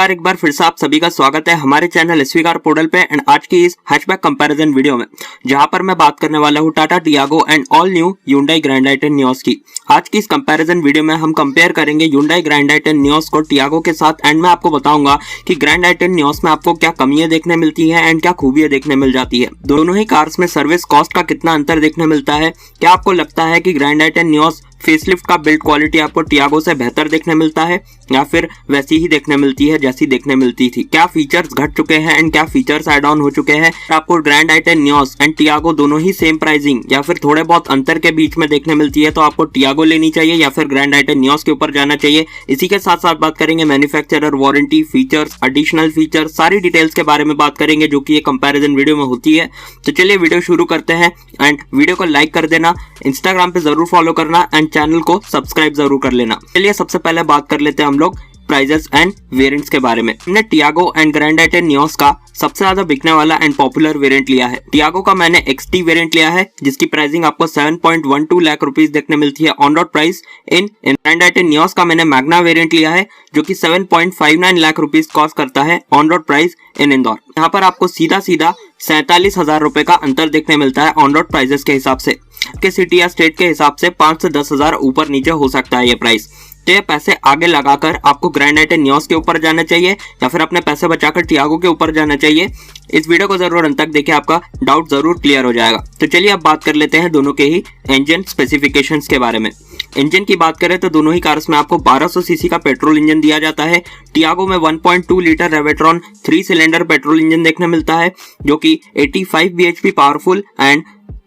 नमस्कार, एक बार फिर से आप सभी का स्वागत है हमारे चैनल एसवी कार पोर्टल पे। एंड आज की इस हैचबैक कंपैरिजन वीडियो में जहां पर मैं बात करने वाला हूं Tata Tiago and all new Hyundai grand i10 Nios की। आज की इस कंपैरिजन वीडियो में हम कंपेयर करेंगे Hyundai ग्रैंड i10 नियोस को टियागो के साथ। एंड मैं आपको बताऊंगा कि ग्रैंड i10 नियोस में आपको क्या कमियां देखने मिलती है एंड क्या खूबियां देखने मिल जाती है। दोनों ही कार्स में सर्विस कॉस्ट का कितना अंतर देखने मिलता है। क्या आपको लगता है कि ग्रैंड i10 नियोस फेसलिफ्ट का बिल्ड क्वालिटी आपको टियागो से बेहतर देखने मिलता है या फिर वैसी ही देखने मिलती है जैसी देखने मिलती थी। क्या फीचर्स घट चुके हैं एंड क्या फीचर्स ऐड ऑन हो चुके हैं। आपको grand i10 Nios and Tiago दोनों ही सेम प्राइसिंग या फिर थोड़े बहुत अंतर के बीच में देखने मिलती है, तो आपको टियागो लेनी चाहिए या फिर ग्रैंड i10 नियोस के ऊपर जाना चाहिए। इसी के साथ साथ बात करेंगे manufacturer, warranty, features, additional features, सारी डिटेल्स के बारे में बात करेंगे जो कि ये कंपैरिजन वीडियो में होती है। तो चलिए वीडियो शुरू करते हैं। एंड वीडियो को लाइक कर देना, इंस्टाग्राम पे जरूर फॉलो करना एंड चैनल को सब्सक्राइब जरूर कर लेना। चलिए सबसे पहले बात कर लेते हैं हम लोग प्राइजेस एंड वेरिएंट्स के बारे में। हमने Tiago and grand i10 Nios का सबसे ज्यादा बिकने वाला एंड पॉपुलर वेरिएंट लिया है। टियागो का मैंने XT वेरिएंट लिया है जिसकी प्राइसिंग आपको 7.12 लाख रुपीस देखने मिलती है on road price. In grand i10 Nios का मैंने मैग्ना वेरिएंट लिया है जो कि 7.59 लाख रुपीस कॉस्ट करता है on road price in Indore. यहाँ पर आपको सीधा 47,000 रुपए का अंतर देखने मिलता है ऑन रोड प्राइजेस के हिसाब से। के सिटी या स्टेट के हिसाब से 5 से 10,000 ऊपर नीचे हो सकता है ये प्राइस। तो ये पैसे आगे लगाकर आपको ग्रैंड i10 नियोस के ऊपर जाना चाहिए या फिर अपने पैसे बचाकर टियागो के ऊपर जाना चाहिए। इस वीडियो को जरूर अंत तक देखिए, आपका डाउट जरूर क्लियर हो जाएगा। तो चलिए अब बात कर लेते हैं दोनों के ही इंजन स्पेसिफिकेशंस के बारे में। इंजन की बात करें तो दोनों ही कार्स में आपको 1200 सीसी का पेट्रोल इंजन दिया जाता है। टियागो में 1.2 litre Revotron 3 cylinder petrol engine देखने मिलता है जो कि 85 bhp powerful and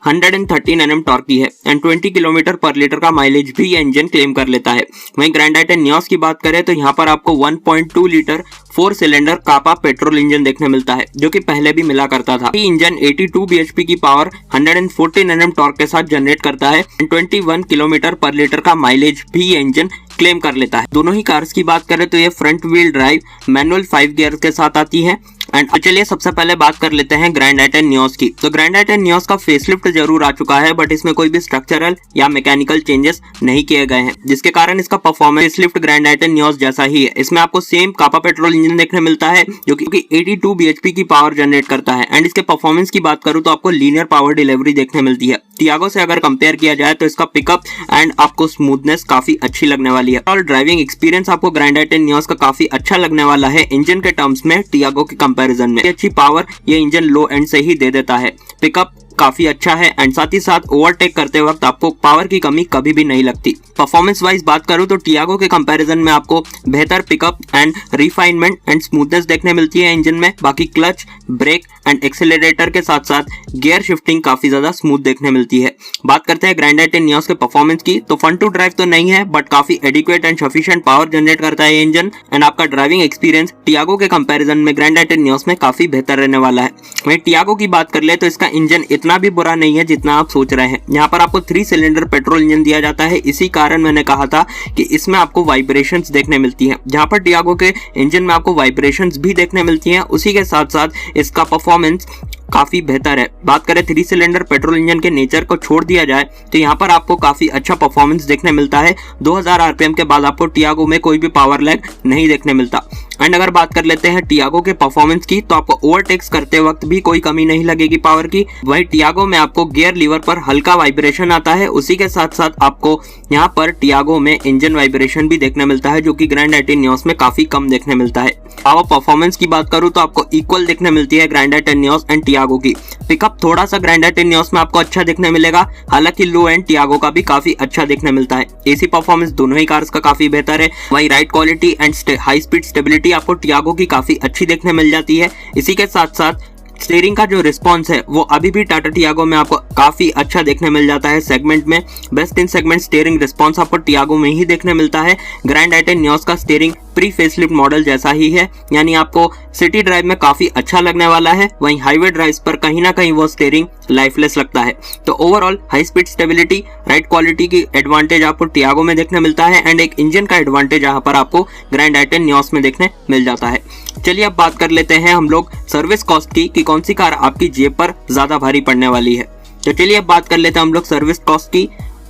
113 Nm torque की है एंड 20 किलोमीटर पर लीटर का माइलेज भी ये इंजन क्लेम कर लेता है। वहीं ग्रैंड i10 नियोस की बात करें तो यहाँ पर आपको 1.2 लीटर 4 सिलेंडर कापा पेट्रोल इंजन देखने मिलता है जो कि पहले भी मिला करता था। ये इंजन 82 bhp की पावर 114 Nm टॉर्क के साथ जनरेट करता है एंड 21 किलोमीटर पर लीटर का माइलेज भी ये इंजन क्लेम कर लेता है। दोनों ही कार्स की बात करें तो ये front wheel drive manual 5 gear के साथ आती है। एंड चलिए सबसे पहले बात कर लेते हैं ग्रैंड i10 नियोस की। तो ग्रैंड i10 नियोस का फेसलिफ्ट जरूर आ चुका है बट इसमें कोई भी स्ट्रक्चरल या मैकेनिकल चेंजेस नहीं किए गए हैं, जिसके कारण इसका performance facelift grand i10 Nios जैसा ही है। इसमें आपको सेम कापा पेट्रोल इंजन देखने मिलता है जो कि 82 bhp की पावर जनरेट करता है। एंड इसके परफॉर्मेंस की बात करूं तो आपको लीनियर पावर डिलीवरी देखने मिलती है। टियागो से अगर कंपेयर किया जाए तो इसका पिकअप एंड आपको स्मूथनेस काफी अच्छी लगने वाली है और ड्राइविंग एक्सपीरियंस आपको ग्रैंड i10 नियोस का काफी अच्छा लगने वाला है इंजन के टर्म्स में टियागो के कंपैरिजन में। अच्छी पावर ये इंजन लो एंड से ही दे देता है। पिकअप काफी अच्छा है एंड साथ ही साथ ओवरटेक करते वक्त आपको पावर की कमी कभी भी नहीं लगती। परफॉर्मेंस वाइज बात करूं तो टियागो के कंपैरिजन में आपको बेहतर pickup and refinement and smoothness देखने मिलती है इंजन में। बाकी क्लच, ब्रेक एंड एक्सेलरेटर के साथ साथ गियर शिफ्टिंग काफी ज्यादा स्मूथ देखने मिलती है। बात करते हैं ग्रैंड i10 नियोस के परफॉर्मेंस की तो फन टू ड्राइव तो नहीं है बट काफी adequate and sufficient power generate करता है ये इंजन। एंड आपका ड्राइविंग एक्सपीरियंस टियागो के कंपैरिजन में ग्रैंड i10 नियोस में काफी बेहतर रहने वाला है। वहीं टियागो की बात कर ले तो इसका इंजन इतना भी बुरा नहीं है जितना आप सोच रहे हैं। यहाँ पर आपको 3 सिलेंडर पेट्रोल इंजन दिया जाता है। इसी कारण मैंने कहा था कि इसमें आपको वाइब्रेशंस देखने मिलती हैं। जहाँ पर टियागो के इंजन में आपको वाइब्रेशंस भी देखने मिलती हैं, उसी के साथ साथ इसका परफॉर्मेंस काफी बेहतर है। बात करें 3 सिलेंडर पेट्रोल इंजन के नेचर को छोड़ दिया जाए तो यहाँ पर आपको काफी अच्छा परफॉर्मेंस देखने मिलता है। 2000 RPM के बाद आपको टियागो में कोई भी पावर लैग नहीं देखने मिलता। एंड अगर बात कर लेते हैं टियागो के परफॉर्मेंस की तो आपको ओवरटेक्स करते वक्त भी कोई कमी नहीं लगेगी पावर की। वहीं टियागो में आपको गियर लीवर पर हल्का वाइब्रेशन आता है, उसी के साथ साथ आपको यहाँ पर टियागो में इंजन वाइब्रेशन भी देखने मिलता है जो कि ग्रैंड i10 नियोस में काफी कम देखने मिलता है। पावर परफॉर्मेंस की बात करूं तो आपको इक्वल देखने मिलती है grand i10 Nios and Tiago की। पिकअप थोड़ा सा ग्रैंड i10 नियोस में आपको अच्छा देखने मिलेगा, हालांकि लो एंड टियागो का भी काफी अच्छा देखने मिलता है। एसी परफॉर्मेंस दोनों ही कार्स का काफी बेहतर है। वहीं ride quality and high speed stability आपको टियागो की काफी अच्छी देखने मिल जाती है। इसी के साथ साथ स्टीयरिंग का जो रिस्पॉन्स है वो अभी भी टाटा टियागो में आपको काफी अच्छा देखने मिल जाता है। सेगमेंट में best in segment steering response आपको टियागो में ही देखने मिलता है। ग्रैंड i10 नियोस का स्टीयरिंग प्री फेसलिफ्ट मॉडल जैसा ही है, यानी आपको सिटी ड्राइव में काफी अच्छा लगने वाला है। वहीं हाईवे ड्राइव्स पर कहीं ना कहीं वो स्टीयरिंग लाइफलेस लगता है। तो overall high speed stability, ride quality की एडवांटेज आपको टियागो में देखने मिलता है एंड एक इंजन का एडवांटेज यहाँ पर आपको ग्रैंड i10 नियोस में देखने मिल जाता है। चलिए अब बात कर लेते हैं हम लोग सर्विस कॉस्ट की कि कौन सी कार आपकी जेब पर ज्यादा भारी पड़ने वाली है। तो चलिए अब बात कर लेते हैं हम लोग सर्विस कॉस्ट की।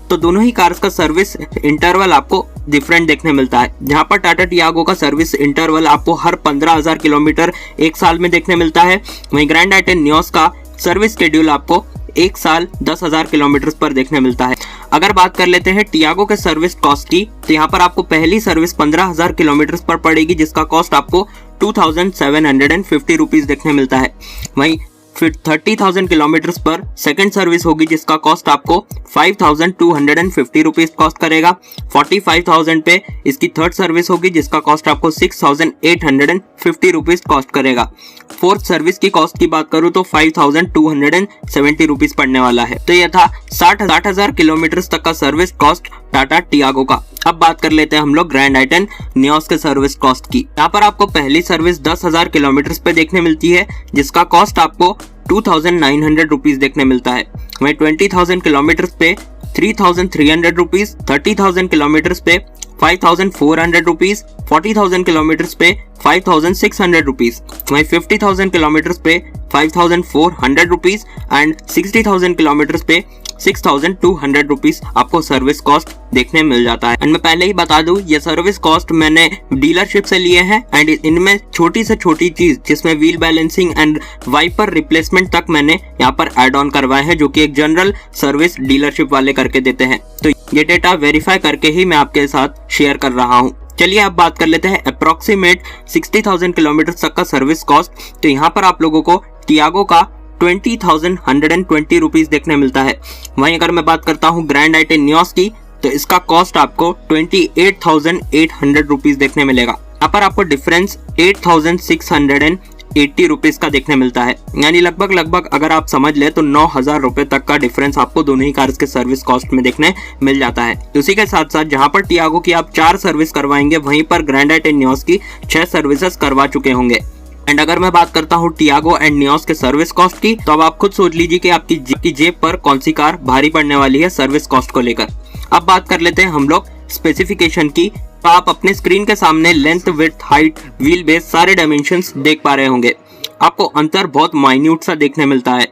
तो दोनों ही कार्स का सर्विस इंटरवल आपको डिफरेंट देखने मिलता है। जहां पर टाटा टियागो का सर्विस इंटरवल आपको हर 15,000 किलोमीटर एक साल में देखने मिलता है, वहीं ग्रैंड आइटेन नियोस का सर्विस शेड्यूल आपको एक साल 10,000 किलोमीटर पर देखने मिलता है। अगर बात कर लेते हैं टियागो के सर्विस कॉस्ट की, तो यहाँ पर आपको पहली सर्विस 15,000 किलोमीटर पर पड़ेगी, जिसका कॉस्ट आपको 2,750 रुपीज देखने मिलता है। वहीं फिर 30,000 किलोमीटर पर सेकंड सर्विस होगी, जिसका कॉस्ट आपको 5,250 रुपीज कॉस्ट करेगा। 45,000 पे इसकी थर्ड सर्विस होगी, जिसका कॉस्ट आपको 6,850 रुपीज कॉस्ट करेगा। फोर्थ सर्विस की कॉस्ट की बात करूं तो 5,270 रुपीज पड़ने वाला है। तो यह था 60,000 किलोमीटर तक का सर्विस कॉस्ट टाटा टियागो का। अब बात कर लेते हैं हम लोग ग्रैंड आइटेन नियोस के सर्विस कॉस्ट की। यहाँ पर आपको पहली सर्विस 10,000 किलोमीटर पे देखने मिलती है, जिसका कॉस्ट आपको 2,900 रुपीज देखने मिलता है। वहीं 20,000 किलोमीटर पे 3,300 रुपीज, 30,000 किलोमीटर पे 5,400 रुपीज, 40,000 किलोमीटर पे 5,600 रुपीज, वहीं 50,000 किलोमीटर पे 5,400 रुपीज एंड 60,000 किलोमीटर पे 6,200 रुपीज आपको सर्विस कॉस्ट देखने मिल जाता है। एंड मैं पहले ही बता दूं, ये सर्विस कॉस्ट मैंने डीलरशिप से लिए हैं एंड इनमें छोटी से छोटी चीज जिसमें wheel balancing and wiper replacement तक मैंने यहाँ पर एड ऑन करवाए हैं, जो कि एक जनरल सर्विस डीलरशिप वाले करके देते हैं। तो ये डेटा वेरीफाई करके ही मैं आपके साथ शेयर कर रहा हूँ। चलिए अब बात कर लेते हैं अप्रोक्सीमेट 60,000 किलोमीटर तक का सर्विस कॉस्ट। तो यहाँ पर आप लोगों को टियागो का 20,120 रुपीज देखने मिलता है। वहीं अगर मैं बात करता हूँ ग्रैंड आइटेन नियोस की, तो इसका कॉस्ट आपको 28,800 रुपीज देखने मिलेगा। यहाँ पर आपको डिफरेंस 8,680 रुपीज का देखने मिलता है, यानी लगभग अगर आप समझ ले तो 9,000 रुपए तक का डिफरेंस आपको दोनों ही कार्स के सर्विस कॉस्ट में देखने मिल जाता है। उसी के साथ साथ जहां पर टियागो की आप 4 सर्विस करवाएंगे, वहीं पर ग्रैंड आइटेन नियोस की 6 सर्विसेज करवा चुके होंगे। एंड अगर मैं बात करता हूँ टियागो एंड नियोस के सर्विस कॉस्ट की, तो अब आप खुद सोच लीजिए कि आपकी जेब पर कौन सी कार भारी पड़ने वाली है सर्विस कॉस्ट को लेकर। अब बात कर लेते हैं हम लोग स्पेसिफिकेशन की। तो आप अपने स्क्रीन के सामने length, width, height, wheel base सारे डायमेंशंस देख पा रहे होंगे। आपको अंतर बहुत माइन्यूट सा देखने मिलता है।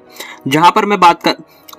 जहां पर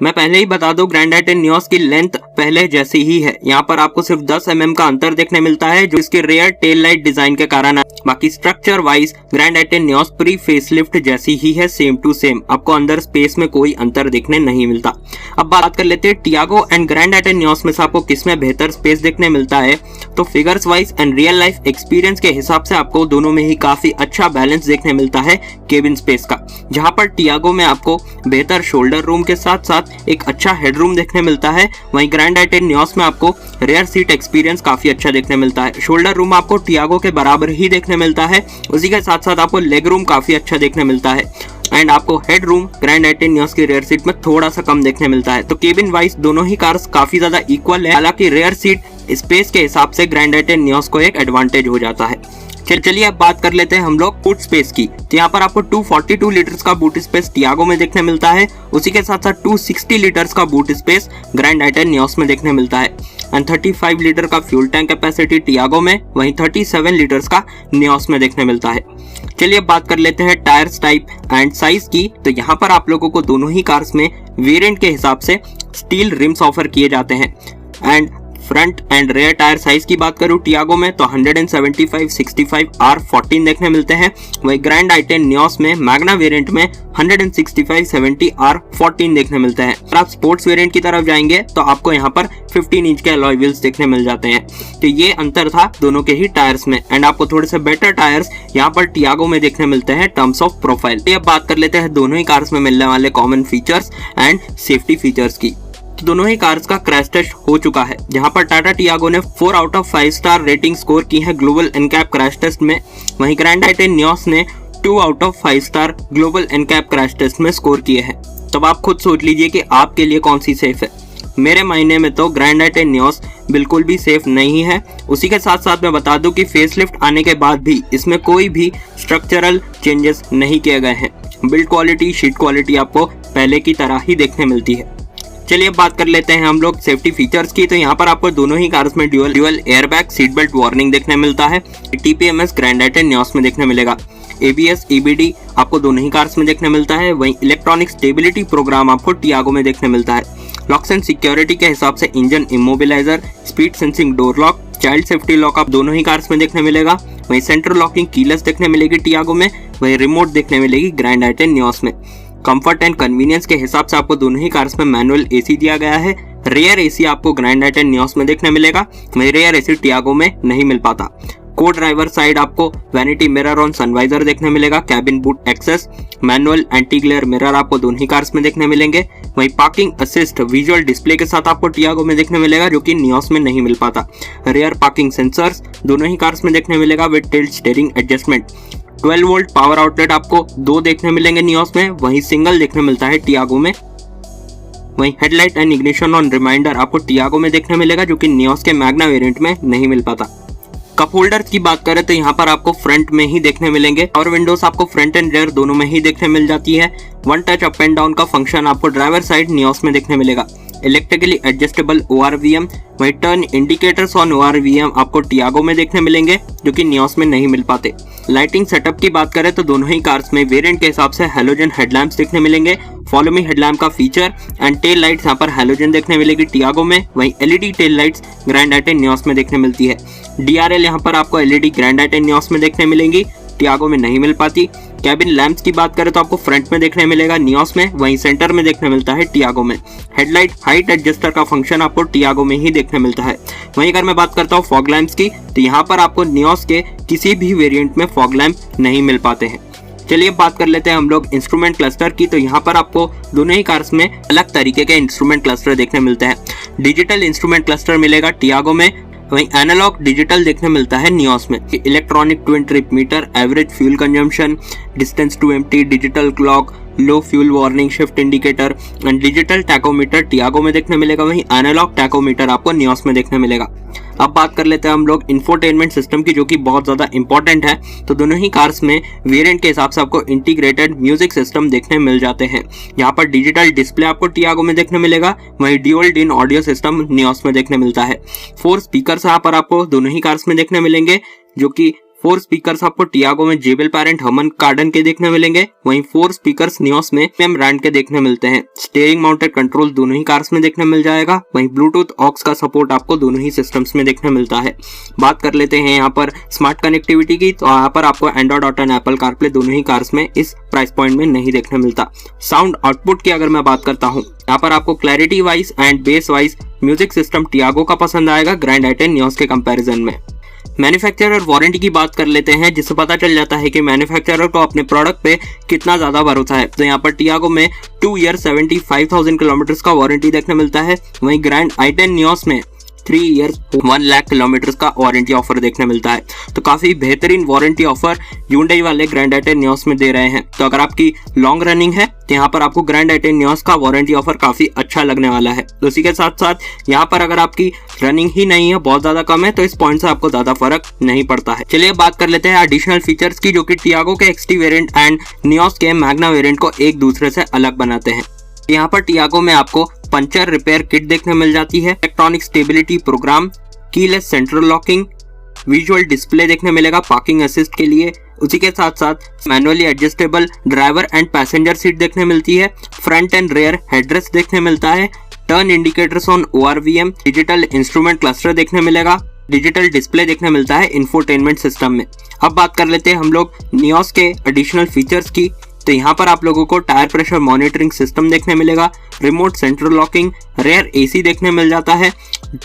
मैं पहले ही बता दूं, ग्रैंड आइटेन नियोस की लेंथ पहले जैसी ही है। यहाँ पर आपको सिर्फ 10 mm का अंतर देखने मिलता है, जो इसके रेयर टेल लाइट डिजाइन के कारण है। बाकी structure wise grand आइटेन Nios pre facelift जैसी ही है, सेम टू सेम। आपको अंदर स्पेस में कोई अंतर देखने नहीं मिलता। अब बात कर लेते हैं टियागो एंड ग्रैंड आइटेन नियोस में से आपको किसमें बेहतर स्पेस देखने मिलता है। तो figures wise and real life experience के हिसाब से आपको दोनों में ही काफी अच्छा बैलेंस देखने मिलता है केबिन स्पेस का। जहां पर टियागो में आपको बेहतर शोल्डर रूम के साथ साथ एक अच्छा हेडरूम देखने मिलता है, वहीं ग्रैंड आइटेन नियोस में आपको रेयर सीट एक्सपीरियंस काफी अच्छा देखने मिलता है। शोल्डर रूम आपको टियागो के बराबर ही देखने मिलता है, उसी के साथ साथ आपको लेग रूम काफी अच्छा देखने मिलता है एंड आपको हेड रूम ग्रैंड आइटेन नियोस की रेयर सीट में थोड़ा सा कम देखने मिलता है। तो केबिन वाइज दोनों ही कार्स काफी ज्यादा इक्वल है, हालांकि रेयर सीट स्पेस के हिसाब से ग्रैंड आइटेन नियोस को एक एडवांटेज हो जाता है। चलिए अब बात कर लेते हैं हम लोग बूट स्पेस की। तो यहाँ पर आपको 242 लीटर्स का बूट स्पेस टियागो में देखने मिलता है, उसी के साथ साथ 260 लीटर्स का बूट स्पेस ग्रैंड आइटेन नियोस में देखने मिलता है एंड 35 लीटर का फ्यूल टैंक कैपेसिटी टियागो में, वहीं 37 लीटर्स का नियोस में देखने मिलता है। चलिए अब बात कर लेते हैं टायर्स टाइप एंड साइज की। तो यहाँ पर आप लोगों को दोनों ही कार्स में वेरिएंट के हिसाब से स्टील रिम्स ऑफर किए जाते हैं and front end rare tyre size की बात करूं टियागो में तो 175, 65, R14 देखने मिलते हैं, वहीं ग्रैंड आइटेन नियोस में मैग्ना वेरिएंट में 165, 70, R14 देखने मिलते हैं। अगर आप स्पोर्ट्स वेरिएंट की तरफ जाएंगे तो आपको यहाँ पर 15 इंच के अलॉय व्हील्स देखने मिल जाते हैं। तो ये अंतर था दोनों के ही टायर्स में एंड आपको थोड़े से बेटर टायर्स यहाँ पर टियागो में देखने मिलते हैं टर्म्स ऑफ प्रोफाइल। अब बात कर लेते हैं दोनों ही कार्स में मिलने वाले common features and safety features की। तो दोनों ही कार्स का क्रैश टेस्ट हो चुका है, जहां पर टाटा टियागो ने 4 out of 5 star rating score की है ग्लोबल एनकैप क्रैश टेस्ट में, वहीं ग्रैंड आइटेन नियोस ने 2 out of 5 star Global NCAP crash test में स्कोर किए हैं। तब आप खुद सोच लीजिए कि आपके लिए कौन सी सेफ है। मेरे मायने में तो ग्रैंड आइटेन नियोस बिल्कुल भी सेफ नहीं है। उसी के साथ साथ मैं बता दूं कि फेसलिफ्ट आने के बाद भी इसमें कोई भी स्ट्रक्चरल चेंजेस नहीं किए गए हैं। बिल्ड क्वालिटी, शीट क्वालिटी आपको पहले की तरह ही देखने मिलती है। चलिए अब बात कर लेते हैं हम लोग सेफ्टी फीचर्स की। तो यहाँ पर आपको दोनों ही कार्स में dual airbag, seat belt warning देखने मिलता है। TPMS ग्रैंड आइटेन नियोस में देखने मिलेगा। ABS, EBD आपको दोनों ही कार्स में देखने मिलता है, वहीं इलेक्ट्रॉनिक स्टेबिलिटी प्रोग्राम आपको टियागो में देखने मिलता है। लॉक्स एंड सिक्योरिटी के हिसाब से engine immobiliser, speed sensing door lock, child safety lock आप दोनों ही कार्स में देखने मिलेगा। वहीं सेंट्रल लॉकिंग कीलेस देखने मिलेगी टियागो में, वहीं रिमोट देखने मिलेगी ग्रैंड आई10 नियोस में। कंफर्ट एंड कन्वीनियंस के हिसाब से आपको दोनों ही कार्स में मैनुअल एसी दिया गया है। रेयर एसी आपको ग्रैंड आई10 नियोस में देखने मिलेगा, वहीं रेयर एसी टियागो में नहीं मिल पाता। को ड्राइवर साइड आपको वैनिटी मिरर ऑन सनवाइजर देखने मिलेगा, cabin boot access, manual anti glare mirror आपको दोनों ही कार्स में देखने मिलेंगे। वहीं पार्किंग असिस्ट विजुअल डिस्प्ले के साथ आपको टियागो में देखने मिलेगा, जो कि नियोस में नहीं मिल पाता। रियर पार्किंग सेंसर्स दोनों ही कार्स में देखने मिलेगा with tilt steering adjustment. 12 volt power outlet आपको 2 देखने मिलेंगे नियोस में, वहीं सिंगल देखने मिलता है टियागो में। वहीं headlight and ignition on reminder आपको टियागो में देखने मिलेगा, जो कि नियोस के मैग्ना वेरिएंट में नहीं मिल पाता। कप होल्डर्स की बात करें तो यहाँ पर आपको फ्रंट में ही देखने मिलेंगे और विंडोज आपको फ्रंट एंड रेयर दोनों में ही देखने मिल जाती है। One touch up and down का फंक्शन आपको ड्राइवर साइड नियोस में देखने मिलेगा। इलेक्ट्रिकली एडजस्टेबल ORVM, वहीं टर्न इंडिकेटर्स ऑन ORVM आपको टियागो में देखने मिलेंगे, जो कि नियोस में नहीं मिल पाते। लाइटिंग सेटअप की बात करें तो दोनों ही कार्स में वेरिएंट के हिसाब से हैलोजन हेडलैम्प्स देखने मिलेंगे। फॉलो मी हेडलैम्प का फीचर एंड टेल लाइट्स यहाँ पर हैलोजन देखने मिलेगी टियागो में, वहीं LED tail lights grand i10 Nios में देखने मिलती है। DRL यहाँ पर आपको LED ग्रैंड आई10 नियोस में देखने मिलेंगी, टियागो में नहीं मिल पाती। कैबिन लैंप्स की बात करें तो आपको फ्रंट में देखने मिलेगा नियोस में, वहीं सेंटर में देखने मिलता है टियागो में। हेडलाइट हाइट एडजस्टर का फंक्शन आपको टियागो में ही देखने मिलता है। वहीं अगर मैं बात करता हूँ फॉग लैंप्स की, तो यहाँ पर आपको नियोस के किसी भी वेरिएंट में फॉग लैंप नहीं मिल पाते हैं। चलिए बात कर लेते हैं हम लोग इंस्ट्रूमेंट क्लस्टर की। तो यहाँ पर आपको दोनों ही कार्स में अलग तरीके के इंस्ट्रूमेंट क्लस्टर देखने मिलते हैं। डिजिटल इंस्ट्रूमेंट क्लस्टर मिलेगा टियागो में, वहीं एनालॉग डिजिटल देखने मिलता है नियोस में। Electronic twin trip meter, average fuel consumption, distance to empty, digital clock, low fuel warning, shift indicator and digital tachometer Tiago में देखने मिलेगा, वहीं एनालॉग टैकोमीटर आपको नियोस में देखने मिलेगा। अब बात कर लेते हैं हम लोग इंफोटेनमेंट सिस्टम की, जो कि बहुत ज्यादा इंपॉर्टेंट है। तो दोनों ही कार्स में वेरिएंट के हिसाब से आपको इंटीग्रेटेड म्यूजिक सिस्टम देखने मिल जाते हैं। यहाँ पर डिजिटल डिस्प्ले आपको टियागो में देखने मिलेगा, वहीं ड्यूल डिन ऑडियो सिस्टम नियोस में देखने मिलता है। 4 स्पीकर्स यहाँ पर आपको दोनों ही कार्स में देखने मिलेंगे, जो कि 4 स्पीकर्स आपको टियागो में JBL पैरेंट हर्मन कार्डन के देखने मिलेंगे, वहीं 4 स्पीकर्स नियोस में PM ब्रांड के देखने मिलते हैं। स्टीयरिंग माउंटेड कंट्रोल दोनों ही कार्स में देखने मिल जाएगा, वहीं ब्लूटूथ ऑक्स का सपोर्ट आपको दोनों ही सिस्टम्स में देखने मिलता है। बात कर लेते हैं यहाँ पर स्मार्ट कनेक्टिविटी की, तो यहाँ पर आपको Android auto and Apple CarPlay दोनों ही कार्स में इस प्राइस पॉइंट में नहीं देखने मिलता। साउंड आउटपुट की अगर मैं बात करता हूँ, यहाँ पर आपको clarity wise and base wise music system Tiago का पसंद आएगा ग्रैंड आई10 नियोस के कंपैरिजन में। मैन्युफैक्चरर वारंटी की बात कर लेते हैं, जिससे पता चल जाता है कि मैन्युफैक्चरर को अपने प्रोडक्ट पे कितना ज्यादा भरोसा है। तो यहाँ पर टियागो में 2 ईयर 75,000 किलोमीटर का वारंटी देखने मिलता है, वहीं ग्रैंड आई10 नियोस में 3 ईयर्स 1 लाख किलोमीटर का वारंटी ऑफर देखने मिलता है। तो काफी बेहतरीन वारंटी ऑफर Hyundai वाले ग्रैंड आई10 नियोस में दे रहे हैं। तो अगर आपकी लॉन्ग रनिंग है तो यहाँ पर आपको ग्रैंड आई10 नियोस का वारंटी ऑफर काफी अच्छा लगने वाला है। तो इसी के साथ साथ यहाँ पर अगर आपकी रनिंग ही नहीं है, बहुत ज्यादा कम है, तो इस पॉइंट से आपको ज्यादा फर्क नहीं पड़ता है। चलिए बात कर लेते हैं एडिशनल फीचर्स की, जो कि टियागो के XT वेरिएंट एंड नियोस के मैग्ना वेरिएंट को एक दूसरे से अलग बनाते हैं। यहाँ पर टियागो में आपको पंचर रिपेयर किट देखने मिल जाती है, electronic stability program, keyless central locking, visual display देखने मिलेगा पार्किंग असिस्ट के लिए। उसी के साथ साथ manually adjustable driver and passenger seat देखने मिलती है, फ्रंट एंड रेयर हेडरेस्ट देखने मिलता है, turn indicators on ORVM, digital instrument cluster देखने मिलेगा, डिजिटल डिस्प्ले देखने मिलता है इंफोटेनमेंट सिस्टम में। अब बात कर लेते हैं हम लोग नियोस के एडिशनल फीचर्स की। तो यहाँ पर आप लोगों को टायर प्रेशर मॉनिटरिंग सिस्टम देखने मिलेगा, remote central locking, rear AC देखने मिल जाता है,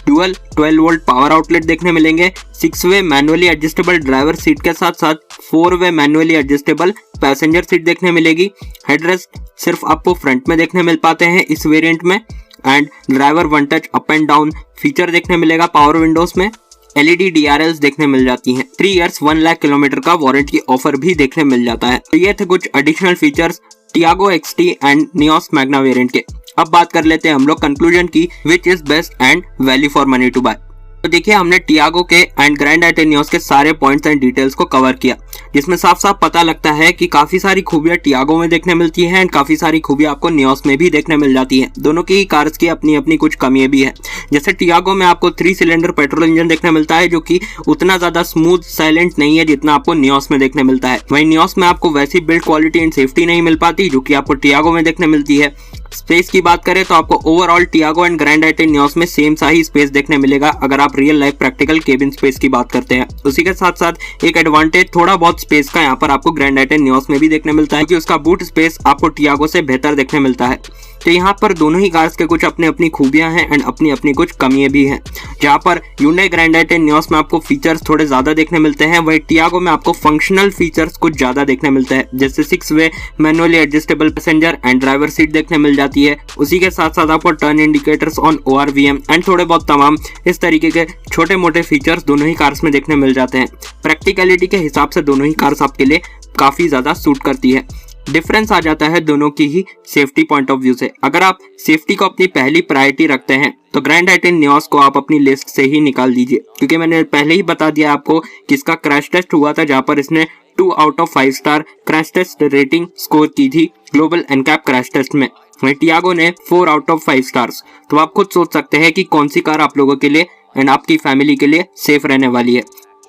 डुअल 12 वोल्ट पावर आउटलेट देखने मिलेंगे, 6 way manually adjustable driver seat के साथ साथ 4 वे मैनुअली एडजस्टेबल पैसेंजर सीट देखने मिलेगी। हेडरेस्ट सिर्फ आपको फ्रंट में देखने मिल पाते हैं इस वेरिएंट में, and driver one touch up and down feature देखने मिलेगा पावर विंडोज में। LED DRLs देखने मिल जाती हैं। 3 ईयर्स 1 लाख किलोमीटर का वारंटी ऑफर भी देखने मिल जाता है। तो ये थे कुछ additional features Tiago XT and Nios Magna variant के। अब बात कर लेते हैं हम लोग कंक्लूजन की, which is best and value for money to buy. तो देखिए हमने टियागो के एंड ग्रैंड आई10 नियोस के सारे पॉइंट्स एंड डिटेल्स को कवर किया, जिसमें साफ साफ पता लगता है कि काफी सारी खूबियां टियागो में देखने मिलती हैं एंड काफी सारी खूबियां आपको नियोस में भी देखने मिल जाती हैं। दोनों की कार्स की अपनी अपनी कुछ कमियां भी है। जैसे टियागो में आपको 3 सिलेंडर पेट्रोल इंजन देखने मिलता है, जो कि उतना ज्यादा स्मूथ साइलेंट नहीं है जितना आपको नियोस में देखने मिलता है। वहीं नियोस में आपको वैसी बिल्ड क्वालिटी एंड सेफ्टी नहीं मिल पाती जो कि आपको टियागो में देखने मिलती है। स्पेस की बात करें तो आपको overall Tiago and grand आइटेन Nios में सेम सा ही स्पेस देखने मिलेगा अगर आप real life practical cabin space की बात करते हैं। उसी के साथ साथ एक एडवांटेज थोड़ा बहुत स्पेस का यहाँ पर आपको ग्रैंड आइटेन नियोस में भी देखने मिलता है, क्योंकि उसका बूट स्पेस आपको टियागो से बेहतर देखने मिलता है। तो यहाँ पर दोनों ही कार्स के कुछ अपनी अपनी खूबियां हैं एंड अपनी अपनी कुछ कमियां भी हैं। जहाँ पर Hyundai ग्रैंड आइटेन नियोस में आपको फीचर्स थोड़े ज्यादा देखने मिलते हैं, वही टियागो में आपको फंक्शनल फीचर्स कुछ ज्यादा देखने मिलते हैं, जैसे 6 way manually adjustable passenger and driver seat देखने मिल जाती है। उसी के साथ साथ आपको turn indicators on ORVM and थोड़े बहुत तमाम इस तरीके के छोटे मोटे फीचर्स दोनों ही कार्स में देखने मिल जाते हैं। प्रैक्टिकलिटी के हिसाब से दोनों ही कार्स आपके लिए काफी ज्यादा सूट करती है। डिफरेंस आ जाता है दोनों की ही सेफ्टी पॉइंट ऑफ व्यू से। अगर आप सेफ्टी को अपनी पहली प्रायोरिटी रखते हैं तो ग्रैंड आइटेन नियोस को आप अपनी लिस्ट से ही निकाल दीजिए, क्योंकि मैंने पहले ही बता दिया आपको कि इसका क्रैश टेस्ट हुआ था, जहां पर इसने 2 out of 5 star crash test rating score की थी ग्लोबल एनकैप क्रैश टेस्ट में। टियागो ने 4 आउट ऑफ 5 स्टार्स। तो आप खुद सोच सकते हैं कि कौन सी कार आप लोगों के लिए एंड आपकी फैमिली के लिए सेफ रहने वाली है।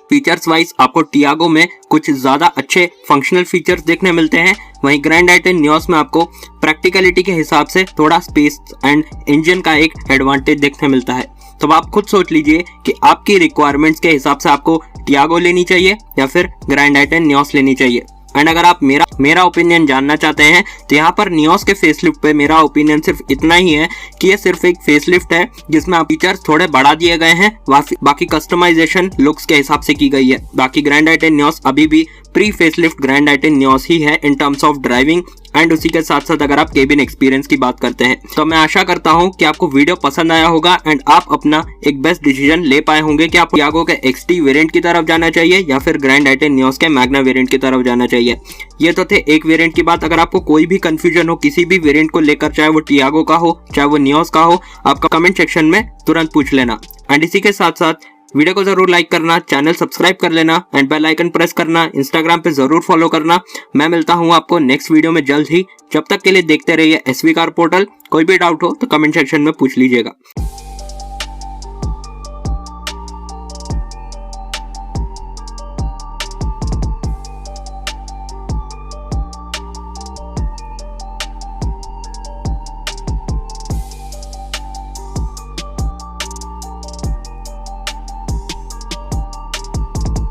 फीचर्स वाइज आपको टियागो में कुछ ज्यादा अच्छे फंक्शनल फीचर्स देखने मिलते हैं, वहीं ग्रैंड आइटेन नियोस में आपको प्रैक्टिकलिटी के हिसाब से थोड़ा स्पेस एंड इंजन का एक एडवांटेज देखने मिलता है। तो आप खुद सोच लीजिए कि आपकी रिक्वायरमेंट्स के हिसाब से आपको टियागो लेनी चाहिए या फिर ग्रैंड आइटेन नियोस लेनी चाहिए। एंड अगर आप मेरा ओपिनियन जानना चाहते हैं तो यहाँ पर नियोस के फेसलिफ्ट पे मेरा ओपिनियन सिर्फ इतना ही है कि ये सिर्फ एक फेसलिफ्ट है जिसमें आप फीचर्स थोड़े बढ़ा दिए गए हैं, बाकी कस्टमाइजेशन लुक्स के हिसाब से की गई है। बाकी ग्रैंड आइटेन नियोस अभी भी प्री फेसलिफ्ट ग्रैंड आइटेन नियोस ही है in terms of driving and उसी के साथ साथ अगर आप केबिन एक्सपीरियंस की बात करते हैं। तो मैं आशा करता हूं कि आपको वीडियो पसंद आया होगा एंड आप अपना एक बेस्ट डिसीजन ले पाए होंगे कि आपको टियागो के XT वेरिएंट की तरफ जाना चाहिए या फिर ग्रैंड आइटेन नियोस के मैग्ना वेरिएंट की तरफ जाना चाहिए। ये तो थे एक वेरिएंट की बात। अगर आपको कोई भी कंफ्यूजन हो किसी भी वेरिएंट को लेकर, चाहे वो टियागो का हो चाहे वो नियोस का हो, आपका कमेंट सेक्शन में तुरंत पूछ लेना। एंड इसी के साथ साथ वीडियो को जरूर लाइक करना, चैनल सब्सक्राइब कर लेना एंड बेल आइकन प्रेस करना, इंस्टाग्राम पे जरूर फॉलो करना। मैं मिलता हूँ आपको नेक्स्ट वीडियो में जल्द ही। जब तक के लिए देखते रहिए SV कार पोर्टल। कोई भी डाउट हो तो कमेंट सेक्शन में पूछ लीजिएगा।